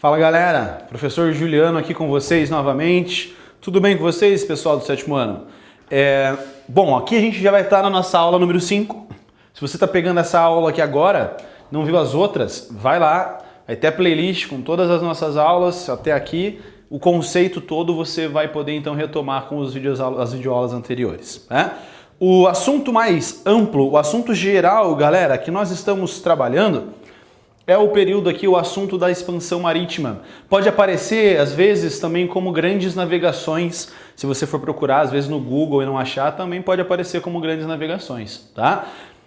Fala galera, professor Juliano aqui com vocês novamente. Tudo bem com vocês, pessoal do sétimo ano? Bom, aqui a gente já vai estar na nossa aula número 5. Se você está pegando essa aula aqui agora, não viu as outras, vai lá, vai ter a playlist com todas as nossas aulas até aqui. O conceito todo você vai poder então retomar com as videoaulas anteriores, né? O assunto mais amplo, o assunto geral, galera, que nós estamos trabalhando é o período aqui, o assunto da expansão marítima. Pode aparecer, às vezes, também como grandes navegações. Se você for procurar, às vezes, no Google e não achar, também pode aparecer como grandes navegações, tá?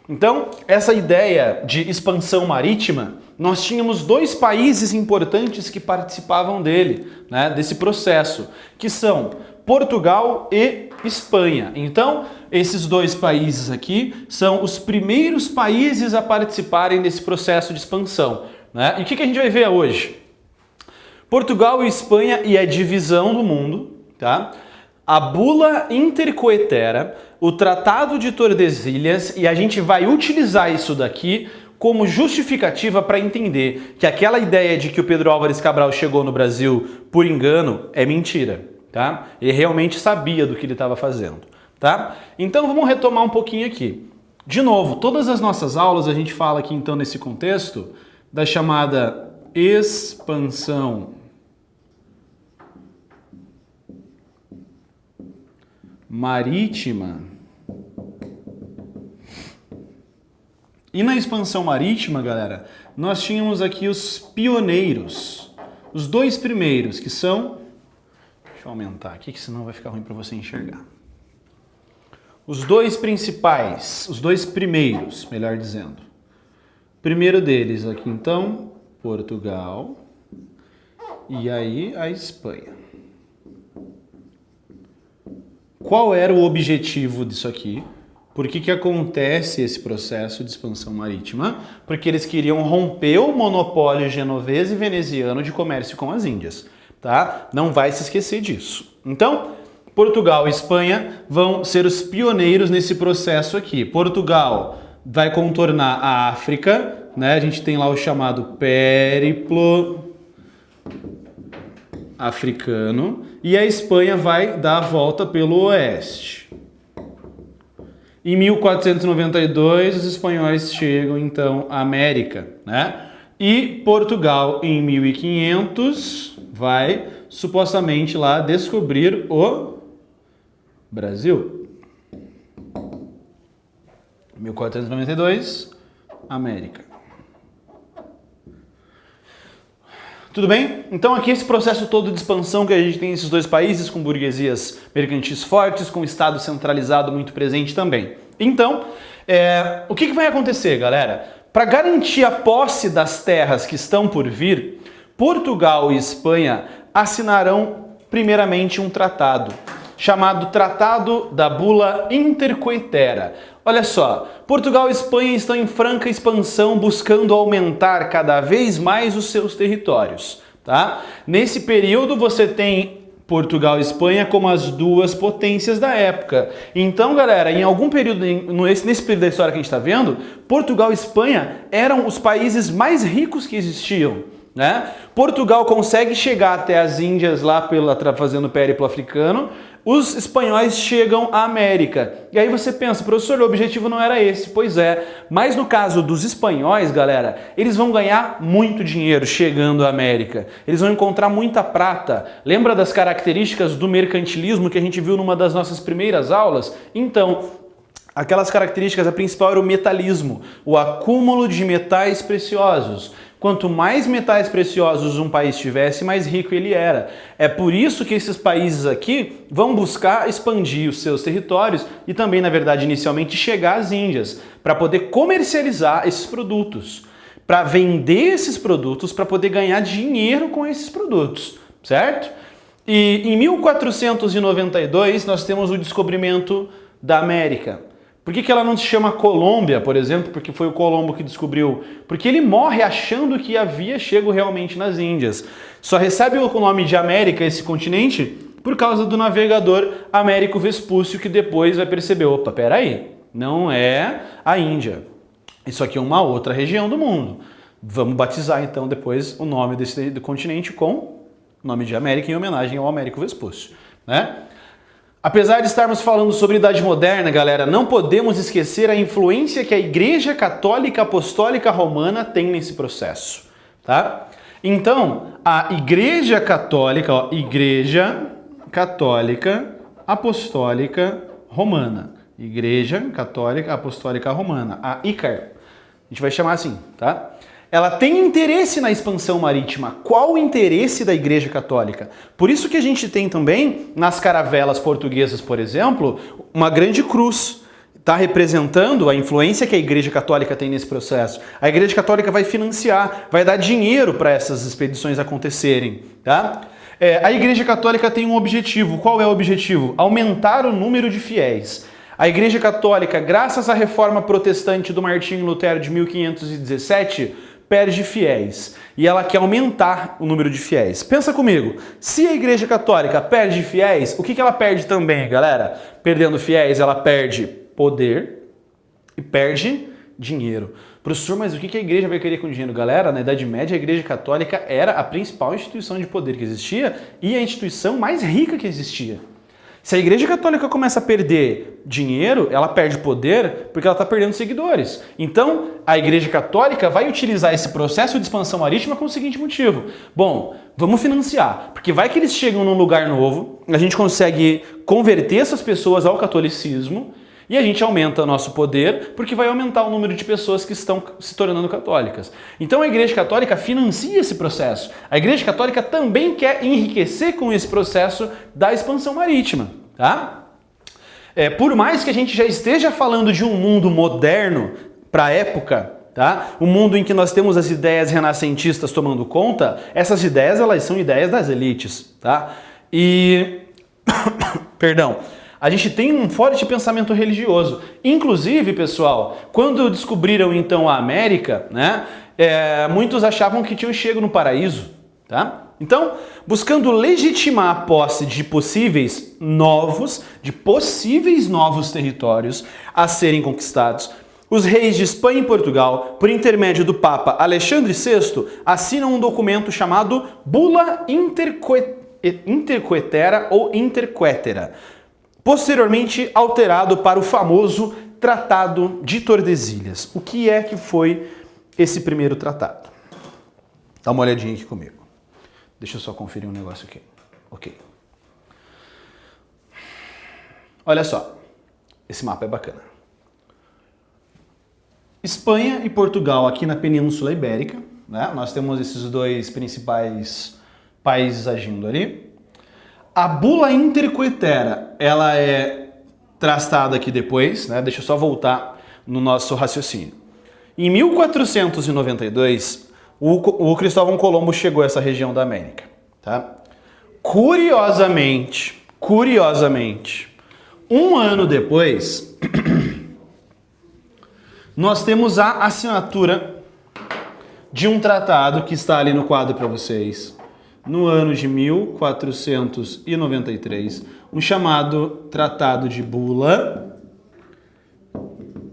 Então, essa ideia de expansão marítima, nós tínhamos dois países importantes que participavam dele, né, desse processo, que são Portugal e Espanha. Então, esses dois países aqui são os primeiros países a participarem desse processo de expansão, né? E o que a gente vai ver hoje? Portugal e Espanha e a divisão do mundo, tá? A Bula Intercoetera, o Tratado de Tordesilhas, e a gente vai utilizar isso daqui como justificativa para entender que aquela ideia de que o Pedro Álvares Cabral chegou no Brasil por engano é mentira, tá? Ele realmente sabia do que ele estava fazendo, tá? Então vamos retomar um pouquinho aqui. De novo, todas as nossas aulas a gente fala aqui então nesse contexto da chamada expansão marítima. E na expansão marítima, galera, nós tínhamos aqui os pioneiros, os dois primeiros, que são... Deixa eu aumentar aqui, que senão vai ficar ruim para você enxergar. Os dois principais, os dois primeiros, melhor dizendo. Primeiro deles aqui, então, Portugal e aí a Espanha. Qual era o objetivo disso aqui? Por que acontece esse processo de expansão marítima? Porque eles queriam romper o monopólio genovês e veneziano de comércio com as Índias, tá? Não vai se esquecer disso. Então, Portugal e Espanha vão ser os pioneiros nesse processo aqui. Portugal vai contornar a África, né? A gente tem lá o chamado périplo africano, e a Espanha vai dar a volta pelo oeste. Em 1492, os espanhóis chegam então à América, né? E Portugal, em 1500, vai supostamente lá descobrir o Brasil. 1492, América. Tudo bem? Então aqui esse processo todo de expansão que a gente tem nesses dois países, com burguesias mercantis fortes, com o Estado centralizado muito presente também. Então, o que vai acontecer, galera? Para garantir a posse das terras que estão por vir, Portugal e Espanha assinarão primeiramente um tratado, chamado Tratado da Bula Intercoetera. Olha só, Portugal e Espanha estão em franca expansão, buscando aumentar cada vez mais os seus territórios, tá? Nesse período você tem Portugal e Espanha como as duas potências da época. Então, galera, em algum período, nesse período da história que a gente está vendo, Portugal e Espanha eram os países mais ricos que existiam, né? Portugal consegue chegar até as Índias lá fazendo o périplo africano, os espanhóis chegam à América. E aí você pensa, professor, o objetivo não era esse. Pois é, mas no caso dos espanhóis, galera, eles vão ganhar muito dinheiro chegando à América. Eles vão encontrar muita prata. Lembra das características do mercantilismo que a gente viu numa das nossas primeiras aulas? Então, aquelas características, a principal era o metalismo, o acúmulo de metais preciosos. Quanto mais metais preciosos um país tivesse, mais rico ele era. É por isso que esses países aqui vão buscar expandir os seus territórios e também, na verdade, inicialmente chegar às Índias, para poder comercializar esses produtos, para vender esses produtos, para poder ganhar dinheiro com esses produtos, certo? E em 1492 nós temos o descobrimento da América. Por que ela não se chama Colômbia, por exemplo? Porque foi o Colombo que descobriu. Porque ele morre achando que havia chego realmente nas Índias. Só recebe o nome de América, esse continente, por causa do navegador Américo Vespúcio, que depois vai perceber, opa, peraí, não é a Índia. Isso aqui é uma outra região do mundo. Vamos batizar então depois o nome do continente com o nome de América em homenagem ao Américo Vespúcio, né? Apesar de estarmos falando sobre Idade Moderna, galera, não podemos esquecer a influência que a Igreja Católica Apostólica Romana tem nesse processo, tá? Então, a Igreja Católica, ó, Igreja Católica Apostólica Romana, Igreja Católica Apostólica Romana, a ICAR, a gente vai chamar assim, tá? Ela tem interesse na expansão marítima. Qual o interesse da Igreja Católica? Por isso que a gente tem também, nas caravelas portuguesas, por exemplo, uma grande cruz. Está representando a influência que a Igreja Católica tem nesse processo. A Igreja Católica vai financiar, vai dar dinheiro para essas expedições acontecerem, tá? A Igreja Católica tem um objetivo. Qual é o objetivo? Aumentar o número de fiéis. A Igreja Católica, graças à reforma protestante do Martinho Lutero de 1517, perde fiéis. E ela quer aumentar o número de fiéis. Pensa comigo, se a Igreja Católica perde fiéis, o que ela perde também, galera? Perdendo fiéis, ela perde poder e perde dinheiro. Professor, mas o que a igreja vai querer com dinheiro? Galera, na Idade Média a Igreja Católica era a principal instituição de poder que existia e a instituição mais rica que existia. Se a Igreja Católica começa a perder dinheiro, ela perde poder porque ela está perdendo seguidores. Então, a Igreja Católica vai utilizar esse processo de expansão marítima com o seguinte motivo. Bom, vamos financiar, porque vai que eles chegam num lugar novo, a gente consegue converter essas pessoas ao catolicismo e a gente aumenta nosso poder porque vai aumentar o número de pessoas que estão se tornando católicas. Então a Igreja Católica financia esse processo. A Igreja Católica também quer enriquecer com esse processo da expansão marítima, tá? Por mais que a gente já esteja falando de um mundo moderno para a época, tá? Um mundo em que nós temos as ideias renascentistas tomando conta, essas ideias elas são ideias das elites, tá? E perdão. A gente tem um forte pensamento religioso. Inclusive, pessoal, quando descobriram então a América, né, muitos achavam que tinham chego no paraíso, tá? Então, buscando legitimar a posse de possíveis novos territórios a serem conquistados, os reis de Espanha e Portugal, por intermédio do Papa Alexandre VI, assinam um documento chamado Bula Interquetera ou Interquetera, posteriormente alterado para o famoso Tratado de Tordesilhas. O que é que foi esse primeiro tratado? Dá uma olhadinha aqui comigo. Deixa eu só conferir um negócio aqui. Ok. Olha só, esse mapa é bacana. Espanha e Portugal aqui na Península Ibérica, né? Nós temos esses dois principais países agindo ali. A Bula Interquetera, ela é traçada aqui depois, né? Deixa eu só voltar no nosso raciocínio. Em 1492, o Cristóvão Colombo chegou a essa região da América, tá? Curiosamente, um ano depois, nós temos a assinatura de um tratado que está ali no quadro para vocês, no ano de 1493, um chamado Tratado de Bula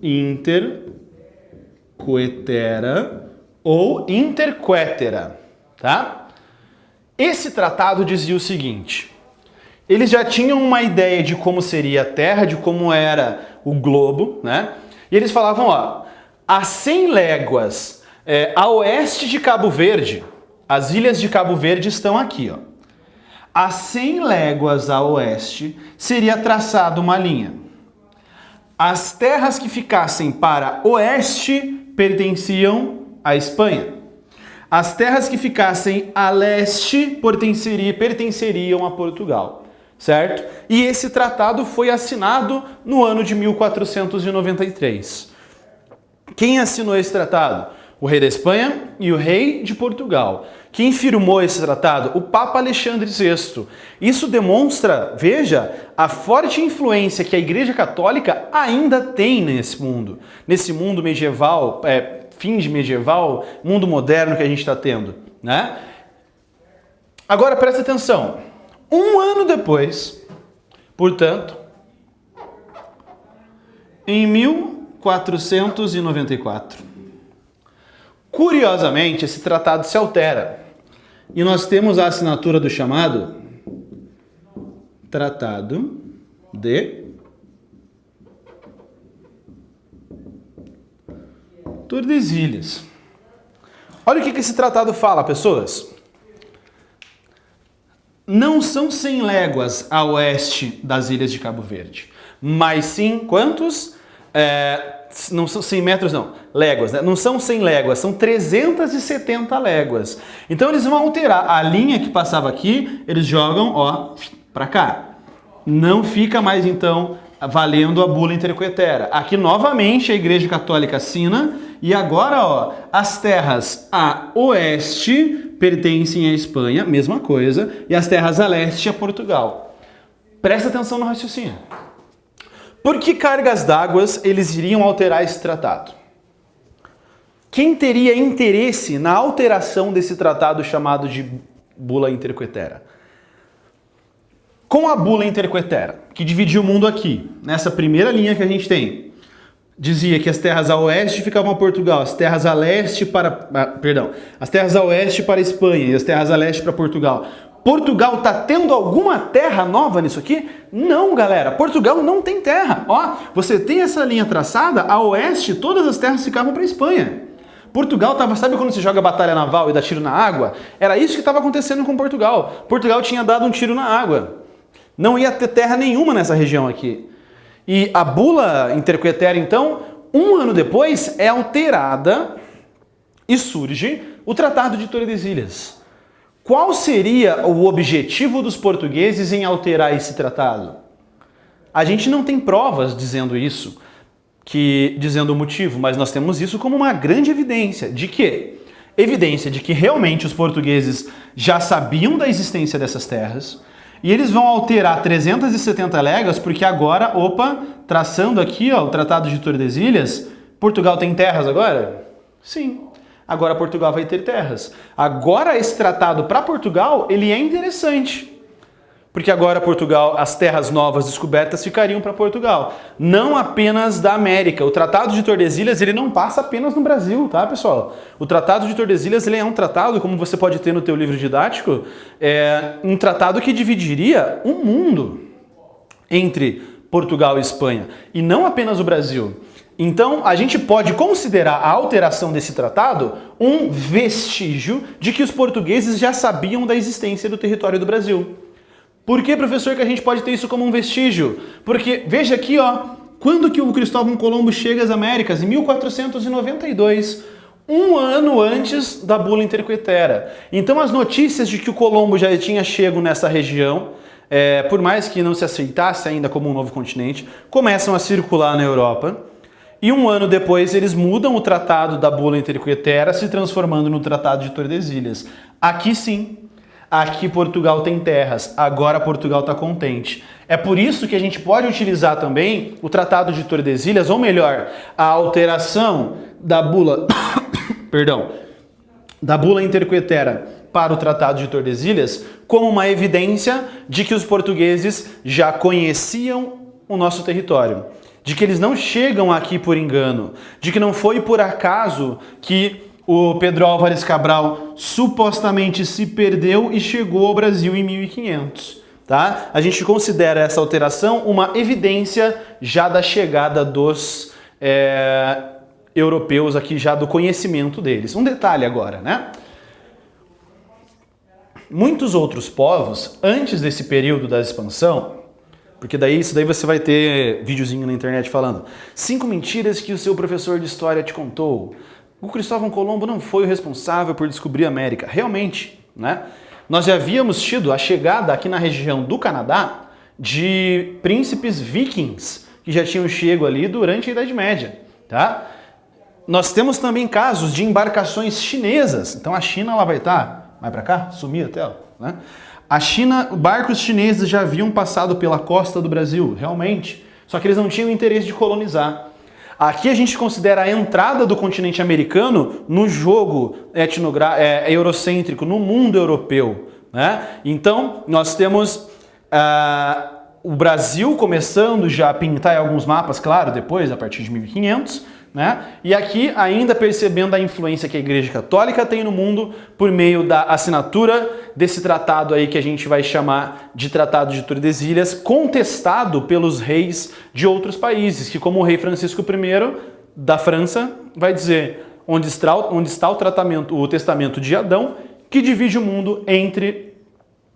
Interquetera ou Interquetera, tá? Esse tratado dizia o seguinte: eles já tinham uma ideia de como seria a Terra, de como era o globo, né? E eles falavam, ó, a 100 léguas a oeste de Cabo Verde, as ilhas de Cabo Verde estão aqui, ó. A 100 léguas a oeste seria traçada uma linha. As terras que ficassem para oeste pertenciam à Espanha. As terras que ficassem a leste pertenceriam a Portugal, certo? E esse tratado foi assinado no ano de 1493. Quem assinou esse tratado? O rei da Espanha e o rei de Portugal. Quem firmou esse tratado? O Papa Alexandre VI. Isso demonstra, veja, a forte influência que a Igreja Católica ainda tem nesse mundo medieval, fim de medieval, mundo moderno que a gente está tendo, né? Agora presta atenção. Um ano depois, portanto, em 1494, Curiosamente, esse tratado se altera. E nós temos a assinatura do chamado Tratado de Tordesilhas. Olha o que esse tratado fala, pessoas. Não são 100 léguas a oeste das ilhas de Cabo Verde, mas sim, quantos? Não são 100 metros, não, léguas, né? Não são 100 léguas, são 370 léguas. Então eles vão alterar a linha que passava aqui, eles jogam, ó, para cá. Não fica mais, então, valendo a bula intercoetera. Aqui, novamente, a Igreja Católica assina, e agora, ó, as terras a oeste pertencem à Espanha, mesma coisa, e as terras a leste a Portugal. Presta atenção no raciocínio. Por que cargas d'água eles iriam alterar esse tratado? Quem teria interesse na alteração desse tratado chamado de bula intercoetera? Com a bula intercoetera, que dividia o mundo aqui, nessa primeira linha que a gente tem, dizia que as terras a oeste ficavam a Portugal, as terras a leste para... as terras a oeste para a Espanha e as terras a leste para Portugal. Portugal está tendo alguma terra nova nisso aqui? Não, galera. Portugal não tem terra. Ó, você tem essa linha traçada, a oeste todas as terras ficavam para a Espanha. Portugal estava, sabe quando você joga batalha naval e dá tiro na água? Era isso que estava acontecendo com Portugal. Portugal tinha dado um tiro na água. Não ia ter terra nenhuma nessa região aqui. E a bula intercoetera, então, um ano depois, é alterada e surge o Tratado de Tordesilhas. Qual seria o objetivo dos portugueses em alterar esse tratado? A gente não tem provas dizendo isso, dizendo o motivo, mas nós temos isso como uma grande evidência. De quê? Evidência de que realmente os portugueses já sabiam da existência dessas terras, e eles vão alterar 370 léguas, porque agora, traçando aqui, ó, o Tratado de Tordesilhas, Portugal tem terras agora? Sim. Agora Portugal vai ter terras. Agora esse tratado para Portugal, ele é interessante. Porque agora Portugal, as terras novas descobertas ficariam para Portugal. Não apenas da América. O Tratado de Tordesilhas, ele não passa apenas no Brasil, tá, pessoal? O Tratado de Tordesilhas, ele é um tratado, como você pode ter no teu livro didático, um tratado que dividiria o mundo entre Portugal e Espanha. E não apenas o Brasil. Então, a gente pode considerar a alteração desse tratado um vestígio de que os portugueses já sabiam da existência do território do Brasil. Por que, professor, que a gente pode ter isso como um vestígio? Porque, veja aqui, ó, quando que o Cristóvão Colombo chega às Américas? Em 1492, um ano antes da bula intercoetera. Então, as notícias de que o Colombo já tinha chego nessa região, por mais que não se aceitasse ainda como um novo continente, começam a circular na Europa. E um ano depois eles mudam o tratado da bula intercoetera, se transformando no Tratado de Tordesilhas. Aqui sim, aqui Portugal tem terras, agora Portugal está contente. É por isso que a gente pode utilizar também o Tratado de Tordesilhas, ou melhor, a alteração da bula, da bula intercoetera para o Tratado de Tordesilhas, como uma evidência de que os portugueses já conheciam o nosso território. De que eles não chegam aqui por engano, de que não foi por acaso que o Pedro Álvares Cabral supostamente se perdeu e chegou ao Brasil em 1500, tá? A gente considera essa alteração uma evidência já da chegada dos europeus aqui, já do conhecimento deles. Um detalhe agora, né? Muitos outros povos, antes desse período da expansão, porque isso daí você vai ter videozinho na internet falando 5 mentiras que o seu professor de história te contou. O Cristóvão Colombo não foi o responsável por descobrir a América. Realmente, né? Nós já havíamos tido a chegada aqui na região do Canadá de príncipes vikings que já tinham chego ali durante a Idade Média, tá? Nós temos também casos de embarcações chinesas. Então a China ela vai para cá, sumir até, né? A China, barcos chineses já haviam passado pela costa do Brasil, realmente, só que eles não tinham interesse de colonizar. Aqui a gente considera a entrada do continente americano no jogo eurocêntrico, no mundo europeu, né? Então, nós temos o Brasil começando já a pintar em alguns mapas, claro, depois, a partir de 1500, né? E aqui ainda percebendo a influência que a Igreja Católica tem no mundo por meio da assinatura desse tratado aí que a gente vai chamar de Tratado de Tordesilhas, contestado pelos reis de outros países, que como o rei Francisco I da França vai dizer onde está o testamento de Adão, que divide o mundo entre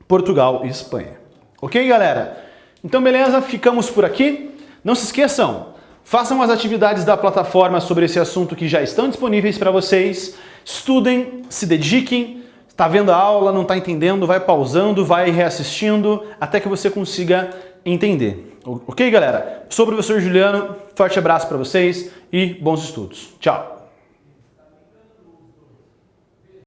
Portugal e Espanha. Ok, galera? Então beleza, ficamos por aqui. Não se esqueçam, façam as atividades da plataforma sobre esse assunto que já estão disponíveis para vocês. Estudem, se dediquem. Está vendo a aula, não está entendendo, vai pausando, vai reassistindo, até que você consiga entender. Ok, galera? Sou o professor Juliano, forte abraço para vocês e bons estudos. Tchau!